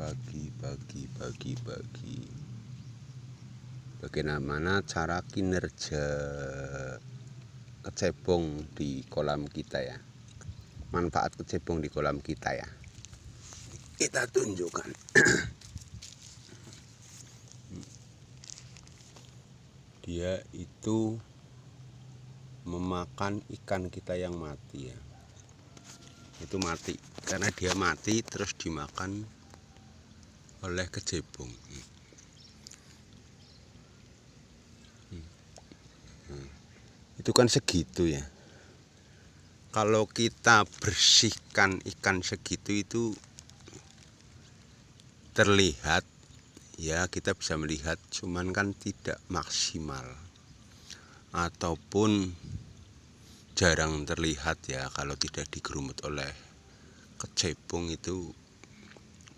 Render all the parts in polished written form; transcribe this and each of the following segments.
Bagi. Bagaimana cara kinerja kecebong di kolam kita ya. Manfaat kecebong di kolam kita ya. Kita tunjukkan. Dia itu memakan ikan kita yang mati ya. Itu mati karena dia mati terus dimakan oleh kecebong. Itu kan segitu ya. Kalau kita bersihkan ikan segitu itu terlihat ya, kita bisa melihat, cuman kan tidak maksimal ataupun jarang terlihat ya. Kalau tidak digerumut oleh kecebong itu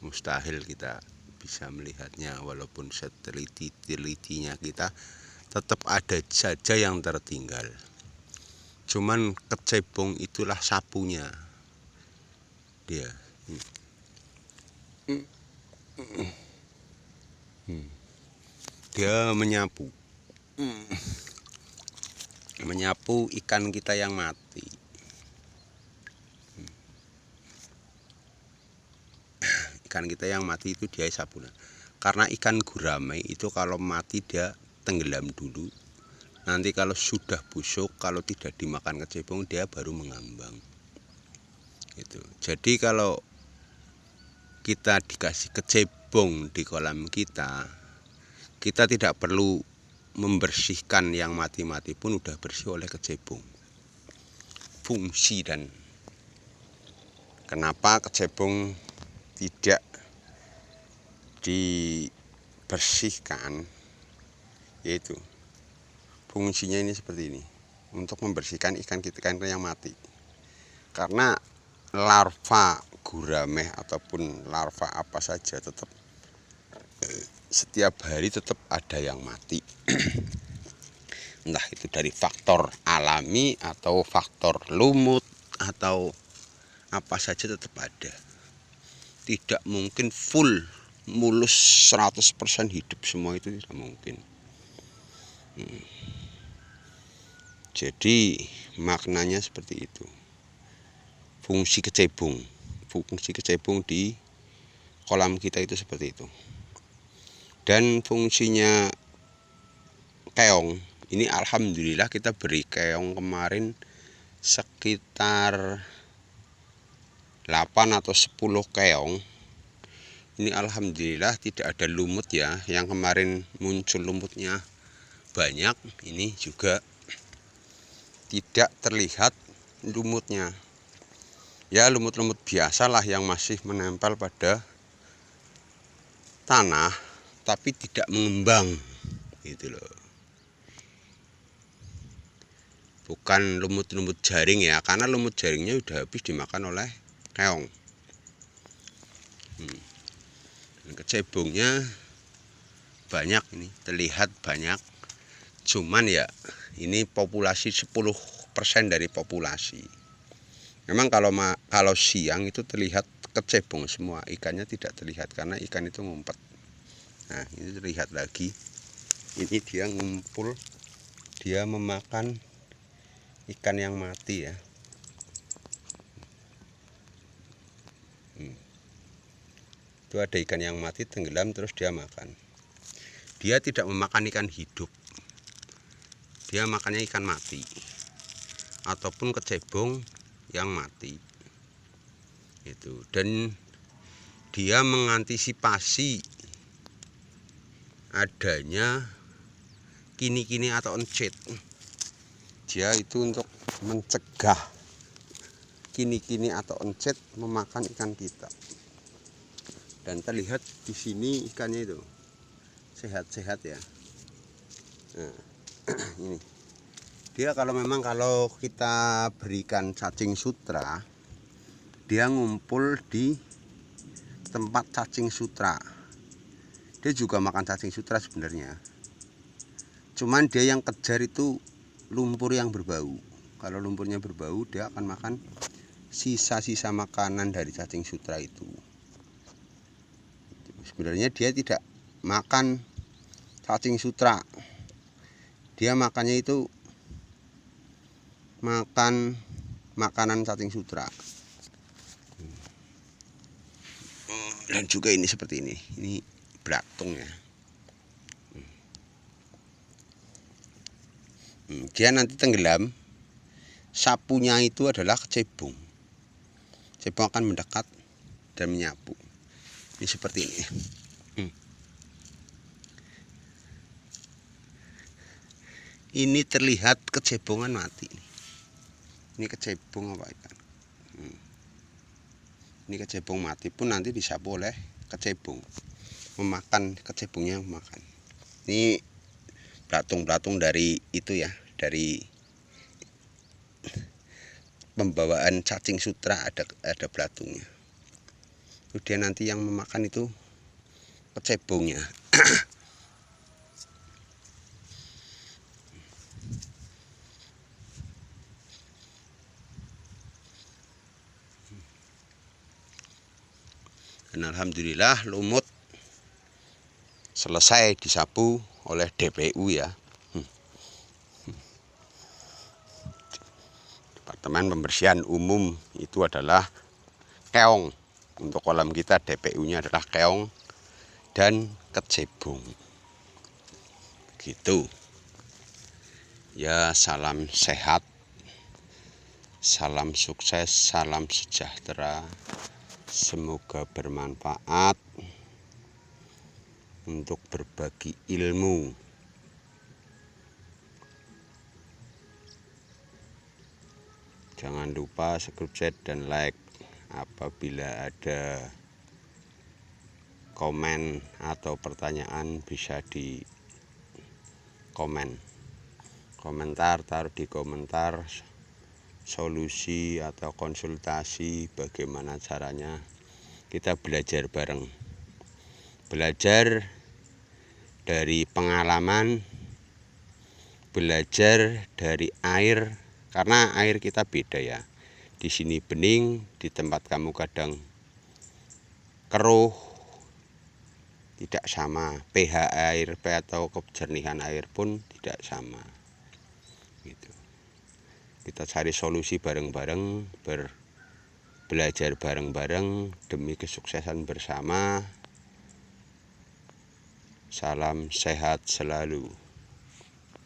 mustahil kita bisa melihatnya, walaupun seteliti-telitinya kita tetap ada saja yang tertinggal. Cuman kecebong itulah sapunya dia. Dia menyapu ikan kita yang mati. Ikan kita yang mati itu dia sapu. Karena ikan gurame itu kalau mati dia tenggelam dulu. Nanti kalau sudah busuk, kalau tidak dimakan kecebong, dia baru mengambang. Gitu. Jadi kalau kita dikasih kecebong di kolam kita, kita tidak perlu membersihkan yang mati-mati pun udah bersih oleh kecebong. Fungsi dan kenapa kecebong tidak dibersihkan, yaitu fungsinya ini seperti ini, untuk membersihkan ikan yang mati. Karena larva gurame ataupun larva apa saja tetap setiap hari tetap ada yang mati. Entah itu dari faktor alami atau faktor lumut atau apa saja tetap ada. Tidak mungkin full mulus 100% hidup semua, itu tidak mungkin. Jadi maknanya seperti itu. Fungsi kecebong di kolam kita itu seperti itu. Dan fungsinya keong ini, alhamdulillah kita beri keong kemarin sekitar 8 atau 10 keong. Ini alhamdulillah tidak ada lumut ya. Yang kemarin muncul lumutnya banyak, ini juga tidak terlihat lumutnya. Ya lumut-lumut biasalah yang masih menempel pada tanah tapi tidak mengembang gitu loh. Bukan lumut-lumut jaring ya, karena lumut jaringnya udah habis dimakan oleh keong. Kecebongnya banyak, ini terlihat banyak, cuman ya ini populasi 10% dari populasi. Memang kalau siang itu terlihat kecebong semua, ikannya tidak terlihat karena ikan itu ngumpet. Nah ini terlihat lagi, ini dia ngumpul, dia memakan ikan yang mati ya. Itu ada ikan yang mati tenggelam terus dia makan. Dia tidak memakan ikan hidup, dia makannya ikan mati ataupun kecebong yang mati itu. Dan dia mengantisipasi adanya kini-kini atau encit. Dia itu untuk mencegah kini-kini atau encit memakan ikan kita. Dan terlihat di sini ikannya itu sehat-sehat ya. Nah, ini dia kalau kita berikan cacing sutra, dia ngumpul di tempat cacing sutra. Dia juga makan cacing sutra sebenarnya. Cuman dia yang kejar itu lumpur yang berbau. Kalau lumpurnya berbau, dia akan makan sisa-sisa makanan dari cacing sutra itu. Sebenarnya dia tidak makan cacing sutra, dia makannya itu makan makanan cacing sutra. Dan juga ini seperti ini belatung ya. Dia nanti tenggelam, sapunya itu adalah kecebong. Cebong akan mendekat dan menyapu. Ini seperti ini. Ini terlihat kecebongan mati. Ini kecebong apa ikan? Ini kecebong mati pun nanti disapu oleh kecebong, memakan kecebongnya memakan. Ini belatung dari itu ya, dari pembawaan cacing sutra ada belatungnya. Kemudian nanti yang memakan itu kecebongnya. Dan alhamdulillah lumut selesai disapu oleh DPU ya. Departemen Pembersihan Umum itu adalah keong. Untuk kolam kita DPU-nya adalah keong dan kecebong. Gitu. Ya, salam sehat, salam sukses, salam sejahtera. Semoga bermanfaat untuk berbagi ilmu. Jangan lupa subscribe dan like. Apabila ada komen atau pertanyaan bisa di komentar, taruh di komentar solusi atau konsultasi bagaimana caranya. Kita belajar bareng, belajar dari pengalaman, belajar dari air, karena air kita beda ya. Di sini bening, di tempat kamu kadang keruh, tidak sama. pH air atau kejernihan air pun tidak sama. Gitu. Kita cari solusi bareng-bareng, belajar bareng-bareng demi kesuksesan bersama. Salam sehat selalu.